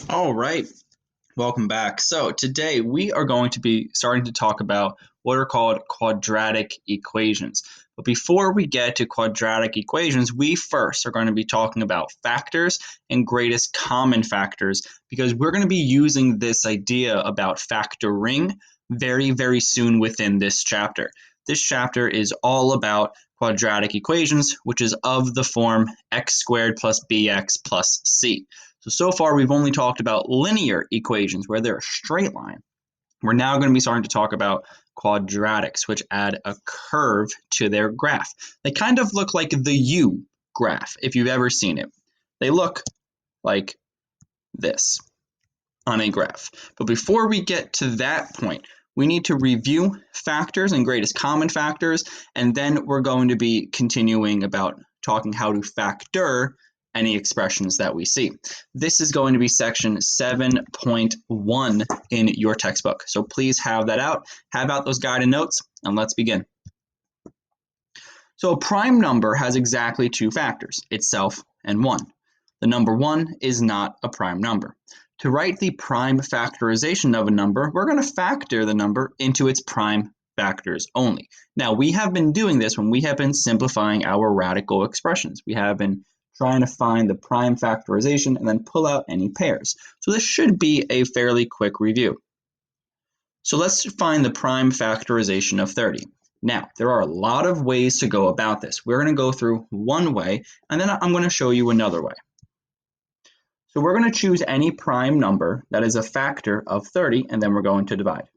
All right, welcome back. So today we are going to be starting to talk about what are called quadratic equations. But before we get to quadratic equations, we first are going to be talking about factors and greatest common factors because we're going to be using this idea about factoring very, very soon within this chapter. This chapter is all about quadratic equations, which is of the form x squared plus bx plus c. So far we've only talked about linear equations where they're a straight line. We're now going to be starting to talk about quadratics, which add a curve to their graph. They kind of look like the U graph, if you've ever seen it. They look like this on a graph. But before we get to that point, we need to review factors and greatest common factors, and then we're going to be continuing about talking how to factor any expressions that we see. This is going to be section 7.1 in your textbook. So please have that out, have out those guided notes, and let's begin. So a prime number has exactly two factors, itself and 1. The number 1 is not a prime number. To write the prime factorization of a number, we're going to factor the number into its prime factors only. Now, we have been doing this when we have been simplifying our radical expressions. We have been trying to find the prime factorization and then pull out any pairs. So this should be a fairly quick review. So let's find the prime factorization of 30. Now, there are a lot of ways to go about this. We're going to go through one way, and then I'm going to show you another way. So we're going to choose any prime number that is a factor of 30, and then we're going to divide.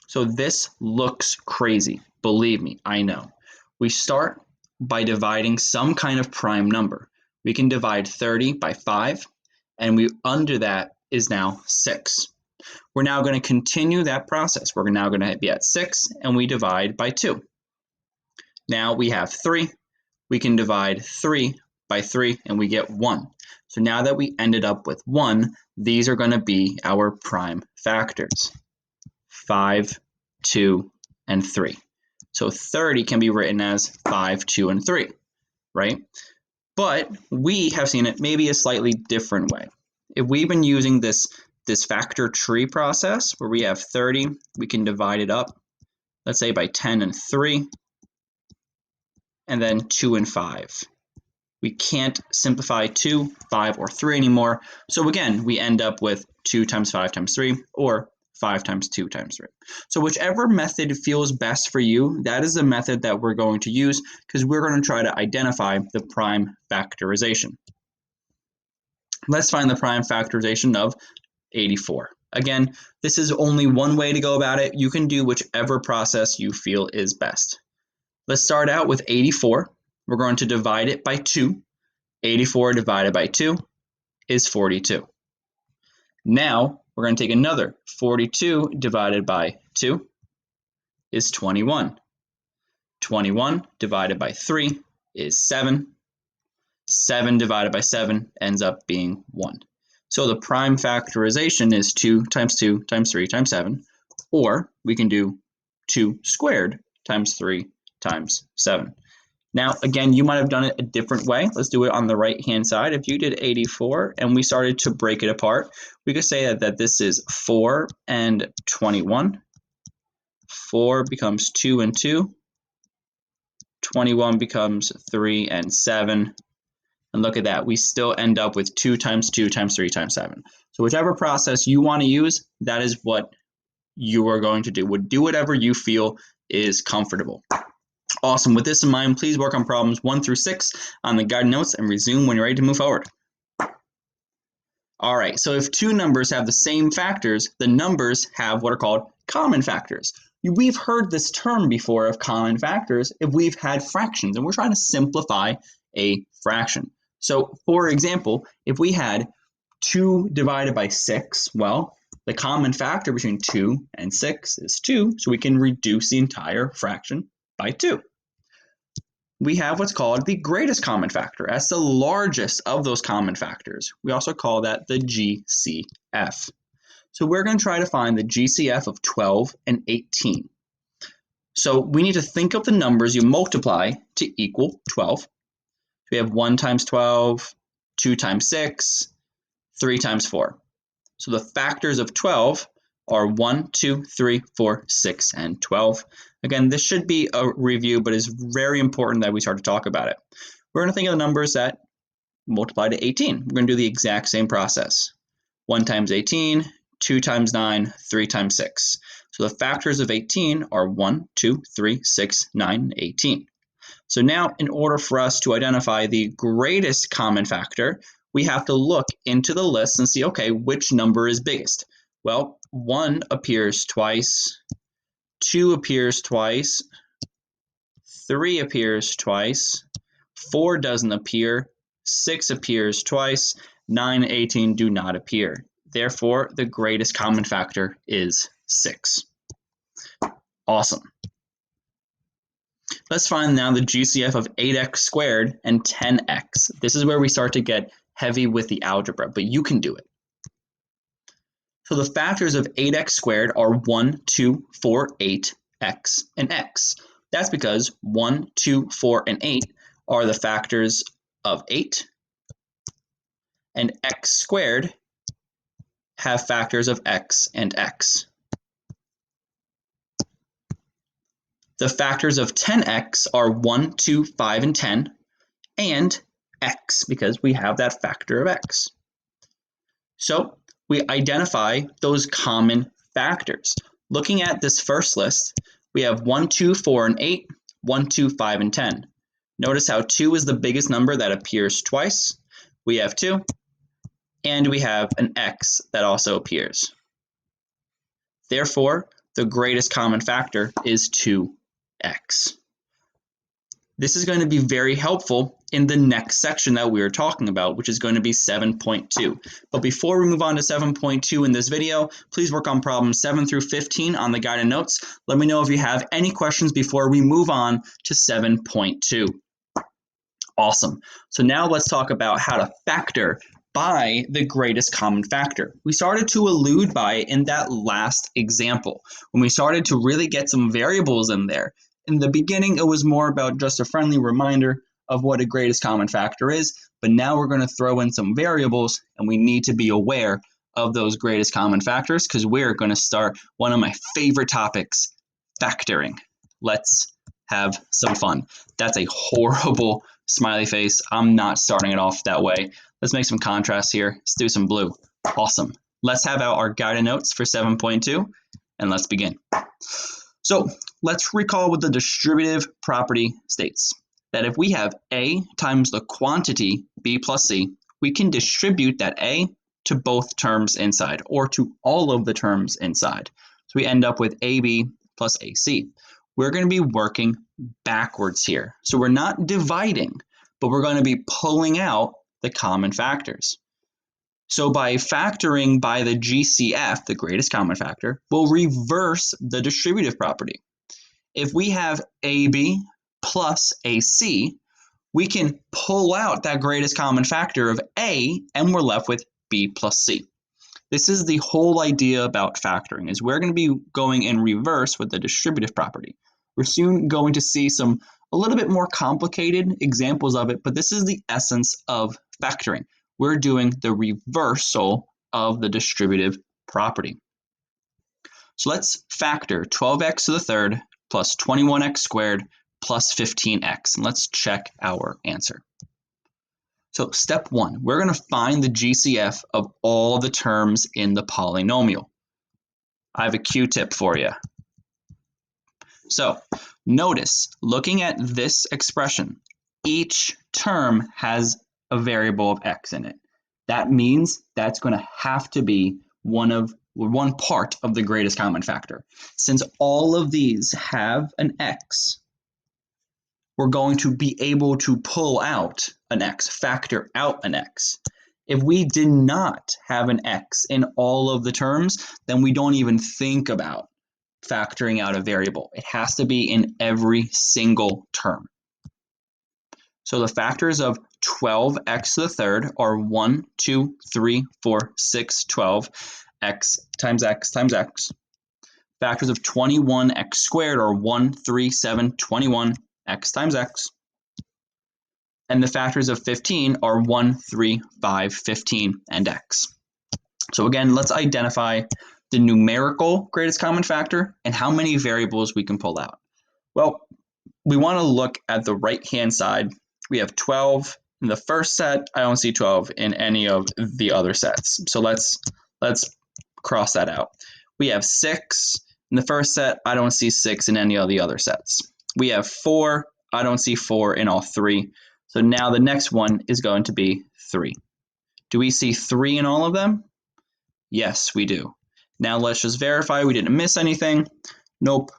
So this looks crazy. Believe me, I know. We start by dividing some kind of prime number. We can divide 30 by 5, and under that is now 6. We're now going to continue that process. We're now going to be at 6, and we divide by 2. Now we have 3. We can divide 3 by 3, and we get 1. So now that we ended up with 1, these are going to be our prime factors, 5, 2, and 3. So 30 can be written as 5, 2, and 3, right? But we have seen it maybe a slightly different way. If we've been using this factor tree process where we have 30, we can divide it up, let's say by 10 and 3, and then 2 and 5. We can't simplify 2, 5, or 3 anymore. So again, we end up with 2 times 5 times 3, or 5 times 2 times 3. So whichever method feels best for you, that is the method that we're going to use because we're going to try to identify the prime factorization. Let's find the prime factorization of 84. Again, this is only one way to go about it. You can do whichever process you feel is best. Let's start out with 84. We're going to divide it by 2. 84 divided by 2 is 42. Now, we're going to take another 42 divided by 2 is 21. 21 divided by 3 is 7. 7 divided by 7 ends up being 1. So the prime factorization is 2 times 2 times 3 times 7, or we can do 2 squared times 3 times 7. Now, again, you might have done it a different way. Let's do it on the right-hand side. If you did 84 and we started to break it apart, we could say that this is 4 and 21. 4 becomes 2 and 2. 21 becomes 3 and 7. And look at that. We still end up with 2 times 2 times 3 times 7. So whichever process you want to use, that is what you are going to do. Do whatever you feel is comfortable. Awesome. With this in mind, please work on problems 1 through 6 on the guide notes and resume when you're ready to move forward. All right, so if two numbers have the same factors, the numbers have what are called common factors. We've heard this term before of common factors if we've had fractions, and we're trying to simplify a fraction. So, for example, if we had 2 divided by 6, well, the common factor between 2 and 6 is 2, so we can reduce the entire fraction by 2. We have what's called the greatest common factor as the largest of those common factors. We also call that the GCF. So we're going to try to find the GCF of 12 and 18. So we need to think of the numbers you multiply to equal 12. We have 1 times 12, 2 times 6, 3 times 4. So the factors of 12 are 1, 2, 3, 4, 6, and 12. Again, this should be a review, but it's very important that we start to talk about it. We're going to think of the numbers that multiply to 18. We're going to do the exact same process. 1 times 18, 2 times 9, 3 times 6. So the factors of 18 are 1, 2, 3, 6, 9, 18. So now, in order for us to identify the greatest common factor, we have to look into the list and see, okay, which number is biggest? Well, 1 appears twice, 2 appears twice, 3 appears twice, 4 doesn't appear, 6 appears twice, 9 and 18 do not appear. Therefore, the greatest common factor is 6. Awesome. Let's find now the GCF of 8x squared and 10x. This is where we start to get heavy with the algebra, but you can do it. So the factors of 8x squared are 1, 2, 4, 8, x, and x. That's because 1, 2, 4, and 8 are the factors of 8, and x squared have factors of x and x. The factors of 10x are 1, 2, 5, and 10, and x, because we have that factor of x. So we identify those common factors. Looking at this first list, we have 1, 2, 4, and 8, 1, 2, 5, and 10. Notice how 2 is the biggest number that appears twice. We have 2, and we have an x that also appears. Therefore, the greatest common factor is 2x. This is going to be very helpful in the next section that we are talking about, which is going to be 7.2. But before we move on to 7.2 in this video, please work on problems 7 through 15 on the guided notes. Let me know if you have any questions before we move on to 7.2. Awesome. So now let's talk about how to factor by the greatest common factor. We started to allude by it in that last example, when we started to really get some variables in there. In the beginning, it was more about just a friendly reminder of what a greatest common factor is, but now we're going to throw in some variables, and we need to be aware of those greatest common factors because we're going to start one of my favorite topics, factoring. Let's have some fun. That's a horrible smiley face. I'm not starting it off that way. Let's make some contrast here. Let's do some blue. Awesome. Let's have out our guided notes for 7.2, and let's begin. So let's recall what the distributive property states. That if we have A times the quantity B plus C, we can distribute that A to both terms inside, or to all of the terms inside. So we end up with AB plus AC. We're going to be working backwards here. So we're not dividing, but we're going to be pulling out the common factors. So by factoring by the GCF, the greatest common factor, we'll reverse the distributive property. If we have AB plus AC, we can pull out that greatest common factor of A, and we're left with B plus C. This is the whole idea about factoring, is we're going to be going in reverse with the distributive property. We're soon going to see a little bit more complicated examples of it, but this is the essence of factoring. We're doing the reversal of the distributive property. So let's factor 12x to the third plus 21x squared plus 15x. And let's check our answer. So step 1, we're going to find the GCF of all the terms in the polynomial. I have a Q-tip for you. So notice, looking at this expression, each term has a variable of x in it. That means that's going to have to be one part of the greatest common factor. Since all of these have an x, we're going to be able to pull out an x, factor out an x. If we did not have an x in all of the terms, then we don't even think about factoring out a variable. It has to be in every single term. So the factors of 12x to the third are 1, 2, 3, 4, 6, 12, x times x times x. Factors of 21x squared are 1, 3, 7, 21, x times x. And the factors of 15 are 1, 3, 5, 15, and x. So again, let's identify the numerical greatest common factor and how many variables we can pull out. Well, we want to look at the right-hand side. We have 12 in the first set. I don't see 12 in any of the other sets. So let's cross that out. We have 6 in the first set. I don't see 6 in any of the other sets. We have 4. I don't see 4 in all 3. So now the next one is going to be 3. Do we see 3 in all of them? Yes, we do. Now let's just verify we didn't miss anything. Nope,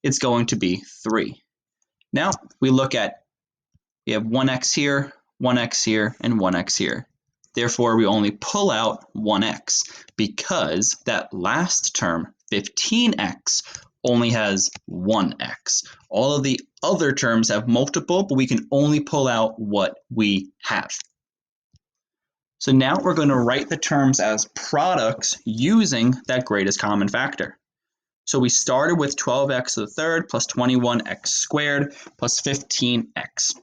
it's going to be 3. Now we look at, we have 1x here, 1x here, and 1x here. Therefore, we only pull out 1x because that last term, 15x, only has 1x. All of the other terms have multiple, but we can only pull out what we have. So now we're going to write the terms as products using that greatest common factor. So we started with 12x to the third plus 21x squared plus 15x.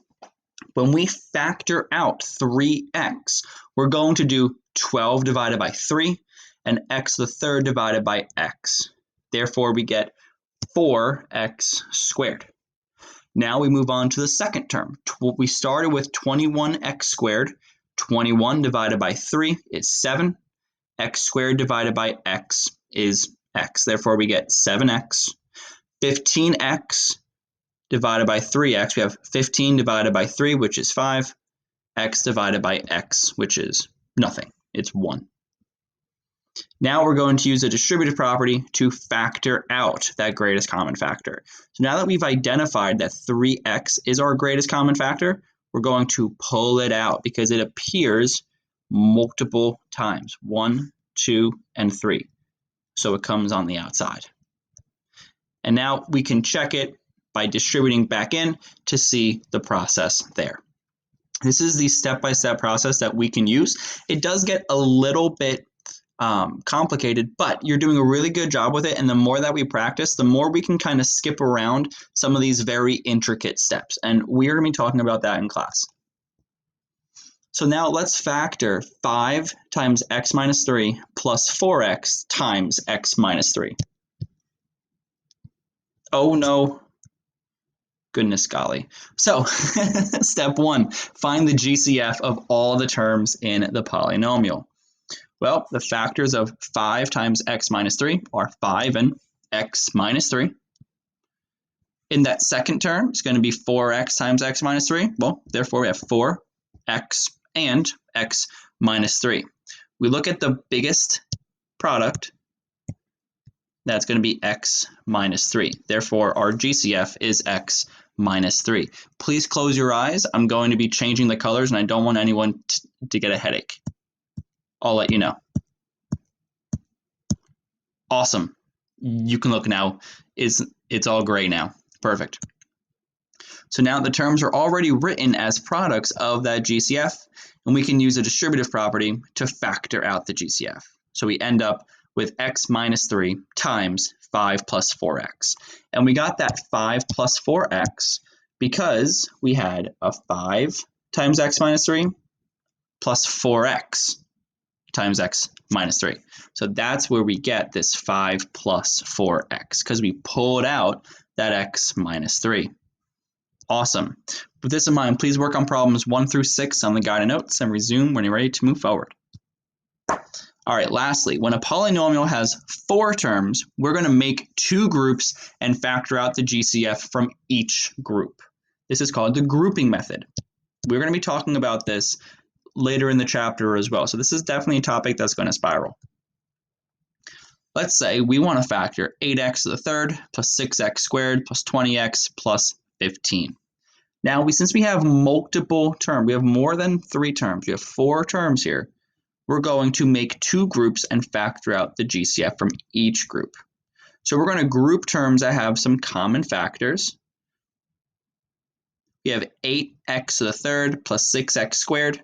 When we factor out 3x, we're going to do 12 divided by 3 and x to the third divided by x. Therefore, we get 4x squared. Now we move on to the second term. We started with 21x squared. 21 divided by 3 is 7. X squared divided by x is x. Therefore, we get 7x. 15x divided by 3x, we have 15 divided by 3, which is 5. X divided by x, which is nothing. It's 1. Now we're going to use a distributive property to factor out that greatest common factor. So now that we've identified that 3x is our greatest common factor, we're going to pull it out because it appears multiple times. 1, 2, and 3. So it comes on the outside. And now we can check it by distributing back in to see the process there. This is the step-by-step process that we can use. It does get a little bit complicated, but you're doing a really good job with it. And the more that we practice, the more we can kind of skip around some of these very intricate steps. And we're going to be talking about that in class. So now let's factor 5 times x minus 3 plus 4x times x minus 3. Oh no. Goodness golly. So step 1, find the GCF of all the terms in the polynomial. Well, the factors of 5 times x minus 3 are 5 and x minus 3. In that second term, it's going to be 4x times x minus 3. Well, therefore, we have 4x and x minus 3. We look at the biggest product. That's going to be x minus 3. Therefore, our GCF is x minus 3. Please close your eyes. I'm going to be changing the colors, and I don't want anyone to get a headache. I'll let you know. Awesome. You can look now. It's all gray now. Perfect. So now the terms are already written as products of that GCF, and we can use a distributive property to factor out the GCF. So we end up with x minus 3 times 5 plus 4x. And we got that 5 plus 4x because we had a 5 times x minus 3 plus 4x times x minus 3. So that's where we get this 5 plus 4x because we pulled out that x minus 3. Awesome. With this in mind, please work on problems 1 through 6 on the guided notes and resume when you're ready to move forward. All right, lastly, when a polynomial has 4 terms, we're going to make 2 groups and factor out the GCF from each group. This is called the grouping method. We're going to be talking about this later in the chapter as well. So this is definitely a topic that's going to spiral. Let's say we want to factor 8x to the third plus 6x squared plus 20x plus 15. Now, since we have multiple terms, we have more than 3 terms, we have 4 terms here, we're going to make 2 groups and factor out the GCF from each group. So we're going to group terms that have some common factors. We have 8x to the third plus 6x squared.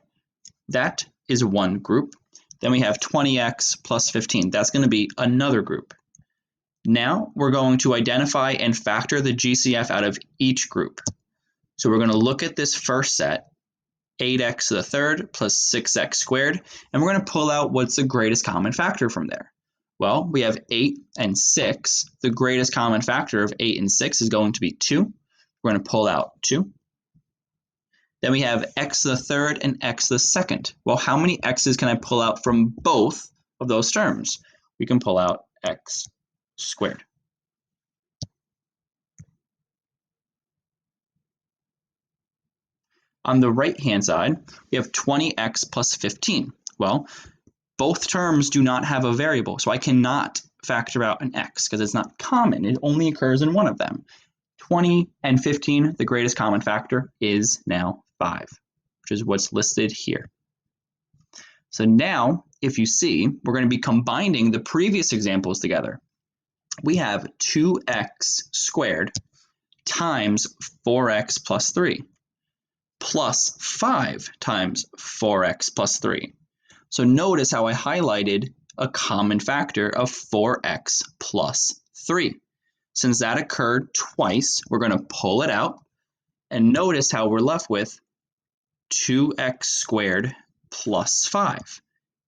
That is one group. Then we have 20x plus 15. That's going to be another group. Now we're going to identify and factor the GCF out of each group. So we're going to look at this first set, 8x to the third plus 6x squared, and we're going to pull out what's the greatest common factor from there. Well, we have 8 and 6. The greatest common factor of 8 and 6 is going to be 2. We're going to pull out 2. Then we have x to the third and x to the second. Well, how many x's can I pull out from both of those terms? We can pull out x squared. On the right-hand side, we have 20x plus 15. Well, both terms do not have a variable, so I cannot factor out an x because it's not common. It only occurs in one of them. 20 and 15, the greatest common factor is now 5, which is what's listed here. So now, if you see, we're going to be combining the previous examples together. We have 2x squared times 4x plus 3 plus 5 times 4x plus 3. So notice how I highlighted a common factor of 4x plus 3. Since that occurred twice, we're going to pull it out, and notice how we're left with 2x squared plus 5.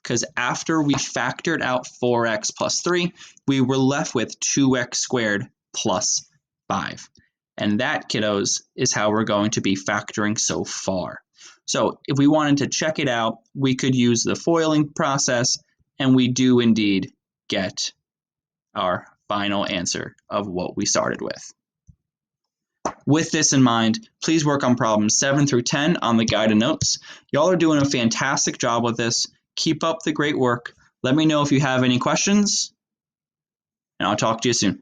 Because after we factored out 4x plus 3, we were left with 2x squared plus 5. And that, kiddos, is how we're going to be factoring so far. So if we wanted to check it out, we could use the foiling process, and we do indeed get our final answer of what we started with. With this in mind, please work on problems 7 through 10 on the guided notes. Y'all are doing a fantastic job with this. Keep up the great work. Let me know if you have any questions, and I'll talk to you soon.